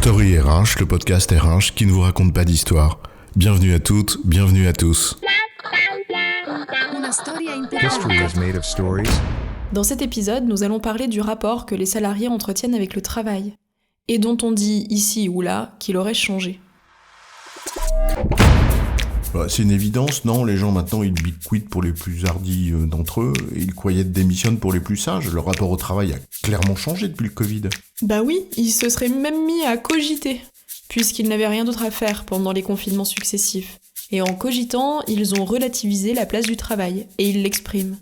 Story RH, le podcast RH qui ne vous raconte pas d'histoire. Bienvenue à toutes, bienvenue à tous. History is made of stories. Dans cet épisode, nous allons parler du rapport que les salariés entretiennent avec le travail, et dont on dit ici ou là qu'il aurait changé. C'est une évidence, non? Les gens maintenant, ils quittent pour les plus hardis d'entre eux, et ils quiettent démissionnent pour les plus sages. Leur rapport au travail a clairement changé depuis le Covid. Bah oui, ils se seraient même mis à cogiter, puisqu'ils n'avaient rien d'autre à faire pendant les confinements successifs. Et en cogitant, ils ont relativisé la place du travail, et ils l'expriment.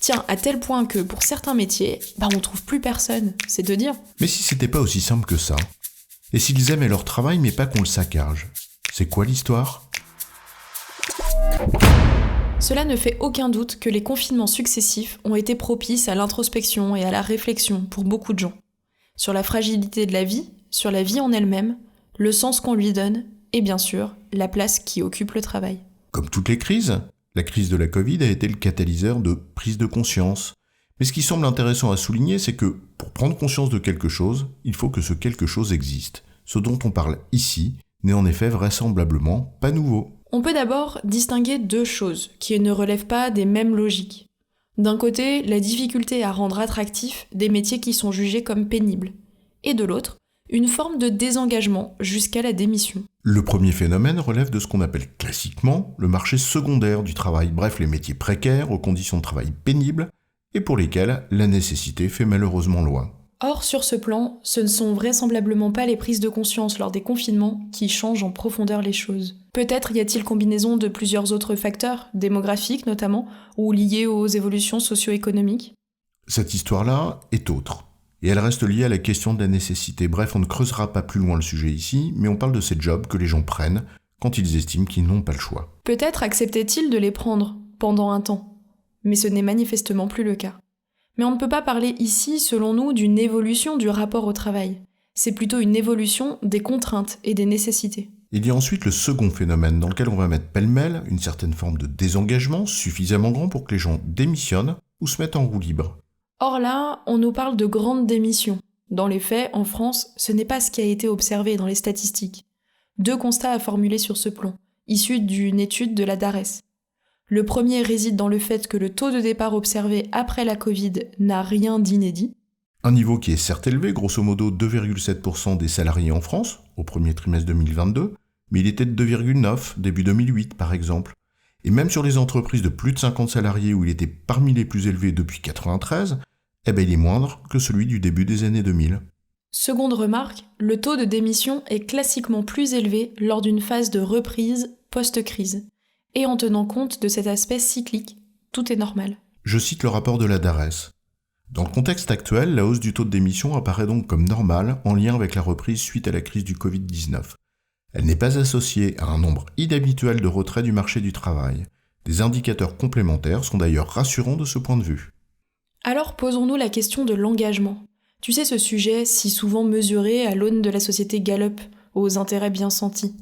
Tiens, à tel point que pour certains métiers, on trouve plus personne, c'est de dire. Mais si c'était pas aussi simple que ça? Et s'ils aimaient leur travail mais pas qu'on le saccage? C'est quoi l'histoire? Cela ne fait aucun doute que les confinements successifs ont été propices à l'introspection et à la réflexion pour beaucoup de gens. Sur la fragilité de la vie, sur la vie en elle-même, le sens qu'on lui donne, et bien sûr, la place qui occupe le travail. Comme toutes les crises, la crise de la Covid a été le catalyseur de prise de conscience. Mais ce qui semble intéressant à souligner, c'est que pour prendre conscience de quelque chose, il faut que ce quelque chose existe. Ce dont on parle ici n'est en effet vraisemblablement pas nouveau. On peut d'abord distinguer deux choses qui ne relèvent pas des mêmes logiques. D'un côté, la difficulté à rendre attractifs des métiers qui sont jugés comme pénibles. Et de l'autre, une forme de désengagement jusqu'à la démission. Le premier phénomène relève de ce qu'on appelle classiquement le marché secondaire du travail, bref les métiers précaires aux conditions de travail pénibles et pour lesquels la nécessité fait malheureusement loi. Or, sur ce plan, ce ne sont vraisemblablement pas les prises de conscience lors des confinements qui changent en profondeur les choses. Peut-être y a-t-il combinaison de plusieurs autres facteurs, démographiques notamment, ou liés aux évolutions socio-économiques. Cette histoire-là est autre, et elle reste liée à la question de la nécessité. Bref, on ne creusera pas plus loin le sujet ici, mais on parle de ces jobs que les gens prennent quand ils estiment qu'ils n'ont pas le choix. Peut-être acceptaient-ils de les prendre pendant un temps, mais ce n'est manifestement plus le cas. Mais on ne peut pas parler ici, selon nous, d'une évolution du rapport au travail. C'est plutôt une évolution des contraintes et des nécessités. Il y a ensuite le second phénomène dans lequel on va mettre pêle-mêle une certaine forme de désengagement suffisamment grand pour que les gens démissionnent ou se mettent en roue libre. Or là, on nous parle de grandes démissions. Dans les faits, en France, ce n'est pas ce qui a été observé dans les statistiques. Deux constats à formuler sur ce plan, issus d'une étude de la DARES. Le premier réside dans le fait que le taux de départ observé après la Covid n'a rien d'inédit. Un niveau qui est certes élevé, grosso modo 2,7% des salariés en France, au premier trimestre 2022, mais il était de 2,9% début 2008 par exemple. Et même sur les entreprises de plus de 50 salariés où il était parmi les plus élevés depuis 1993, il est moindre que celui du début des années 2000. Seconde remarque, le taux de démission est classiquement plus élevé lors d'une phase de reprise post-crise. Et en tenant compte de cet aspect cyclique, tout est normal. Je cite le rapport de la DARES. Dans le contexte actuel, la hausse du taux de démission apparaît donc comme normale en lien avec la reprise suite à la crise du Covid-19. Elle n'est pas associée à un nombre inhabituel de retraits du marché du travail. Des indicateurs complémentaires sont d'ailleurs rassurants de ce point de vue. Alors posons-nous la question de l'engagement. Tu sais, ce sujet si souvent mesuré à l'aune de la société Gallup, aux intérêts bien sentis.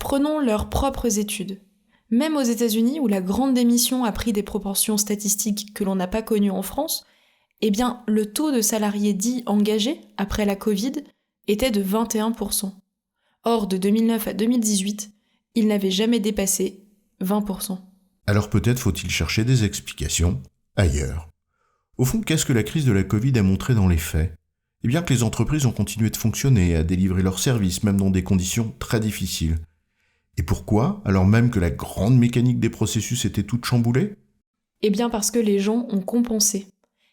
Prenons leurs propres études. Même aux États-Unis, où la grande démission a pris des proportions statistiques que l'on n'a pas connues en France, le taux de salariés dits engagés après la Covid était de 21%. Or, de 2009 à 2018, il n'avait jamais dépassé 20%. Alors peut-être faut-il chercher des explications ailleurs. Au fond, qu'est-ce que la crise de la Covid a montré dans les faits? Que les entreprises ont continué de fonctionner, à délivrer leurs services, même dans des conditions très difficiles. Et pourquoi, alors même que la grande mécanique des processus était toute chamboulée? Parce que les gens ont compensé.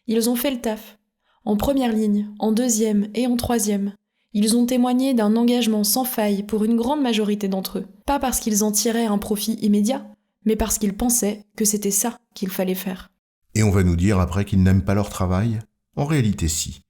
Ils ont fait le taf. En première ligne, en deuxième et en troisième. Ils ont témoigné d'un engagement sans faille pour une grande majorité d'entre eux. Pas parce qu'ils en tiraient un profit immédiat, mais parce qu'ils pensaient que c'était ça qu'il fallait faire. Et on va nous dire après qu'ils n'aiment pas leur travail? En réalité si.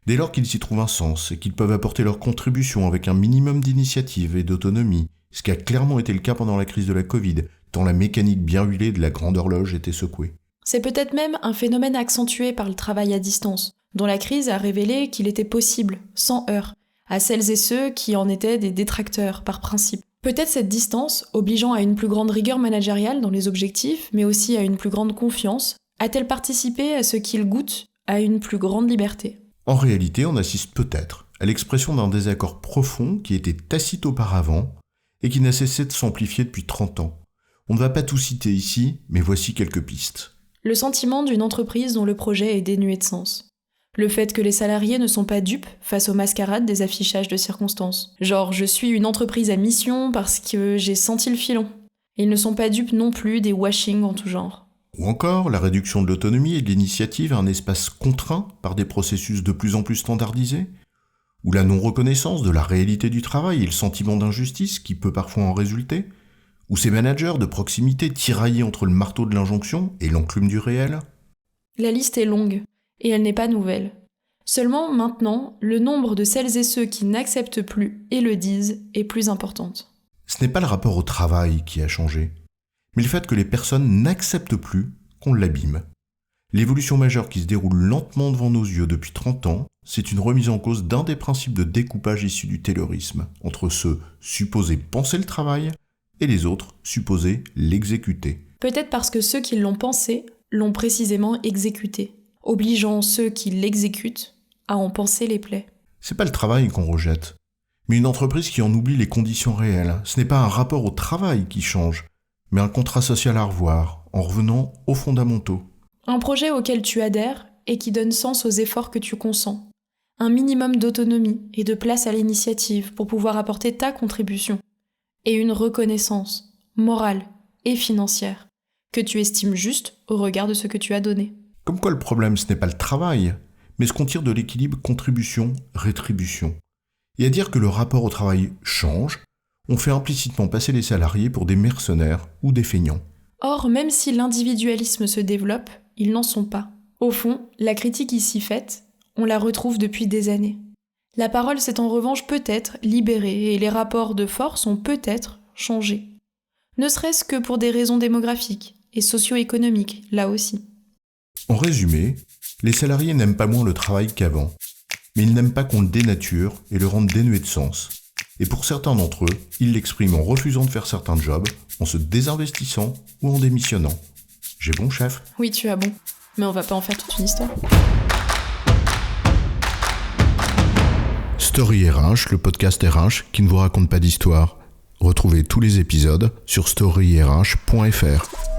Dès lors qu'ils y trouvent un sens et qu'ils peuvent apporter leur contribution avec un minimum d'initiative et d'autonomie, ce qui a clairement été le cas pendant la crise de la Covid, tant la mécanique bien huilée de la grande horloge était secouée. C'est peut-être même un phénomène accentué par le travail à distance, dont la crise a révélé qu'il était possible, sans heurts, à celles et ceux qui en étaient des détracteurs par principe. Peut-être cette distance, obligeant à une plus grande rigueur managériale dans les objectifs, mais aussi à une plus grande confiance, a-t-elle participé à ce qu'ils goûtent à une plus grande liberté? En réalité, on assiste peut-être à l'expression d'un désaccord profond qui était tacite auparavant et qui n'a cessé de s'amplifier depuis 30 ans. On ne va pas tout citer ici, mais voici quelques pistes. Le sentiment d'une entreprise dont le projet est dénué de sens. Le fait que les salariés ne sont pas dupes face aux mascarades des affichages de circonstances. Genre, je suis une entreprise à mission parce que j'ai senti le filon. Ils ne sont pas dupes non plus des washings en tout genre. Ou encore la réduction de l'autonomie et de l'initiative à un espace contraint par des processus de plus en plus standardisés. Ou la non-reconnaissance de la réalité du travail et le sentiment d'injustice qui peut parfois en résulter. Ou ces managers de proximité tiraillés entre le marteau de l'injonction et l'enclume du réel. La liste est longue. Et elle n'est pas nouvelle. Seulement, maintenant, le nombre de celles et ceux qui n'acceptent plus et le disent est plus importante. Ce n'est pas le rapport au travail qui a changé, mais le fait que les personnes n'acceptent plus qu'on l'abîme. L'évolution majeure qui se déroule lentement devant nos yeux depuis 30 ans, c'est une remise en cause d'un des principes de découpage issus du taylorisme, entre ceux supposés penser le travail et les autres supposés l'exécuter. Peut-être parce que ceux qui l'ont pensé l'ont précisément exécuté, obligeant ceux qui l'exécutent à en penser les plaies. C'est pas le travail qu'on rejette, mais une entreprise qui en oublie les conditions réelles. Ce n'est pas un rapport au travail qui change, mais un contrat social à revoir, en revenant aux fondamentaux. Un projet auquel tu adhères et qui donne sens aux efforts que tu consens. Un minimum d'autonomie et de place à l'initiative pour pouvoir apporter ta contribution. Et une reconnaissance, morale et financière, que tu estimes juste au regard de ce que tu as donné. Comme quoi le problème, ce n'est pas le travail, mais ce qu'on tire de l'équilibre contribution-rétribution. Et à dire que le rapport au travail change, on fait implicitement passer les salariés pour des mercenaires ou des feignants. Or, même si l'individualisme se développe, ils n'en sont pas. Au fond, la critique ici faite, on la retrouve depuis des années. La parole s'est en revanche peut-être libérée et les rapports de force ont peut-être changé. Ne serait-ce que pour des raisons démographiques et socio-économiques, là aussi. En résumé, les salariés n'aiment pas moins le travail qu'avant, mais ils n'aiment pas qu'on le dénature et le rende dénué de sens. Et pour certains d'entre eux, ils l'expriment en refusant de faire certains jobs, en se désinvestissant ou en démissionnant. J'ai bon, chef ? Oui, tu as bon, mais on va pas en faire toute une histoire. Story RH, le podcast RH qui ne vous raconte pas d'histoire. Retrouvez tous les épisodes sur storyrh.fr.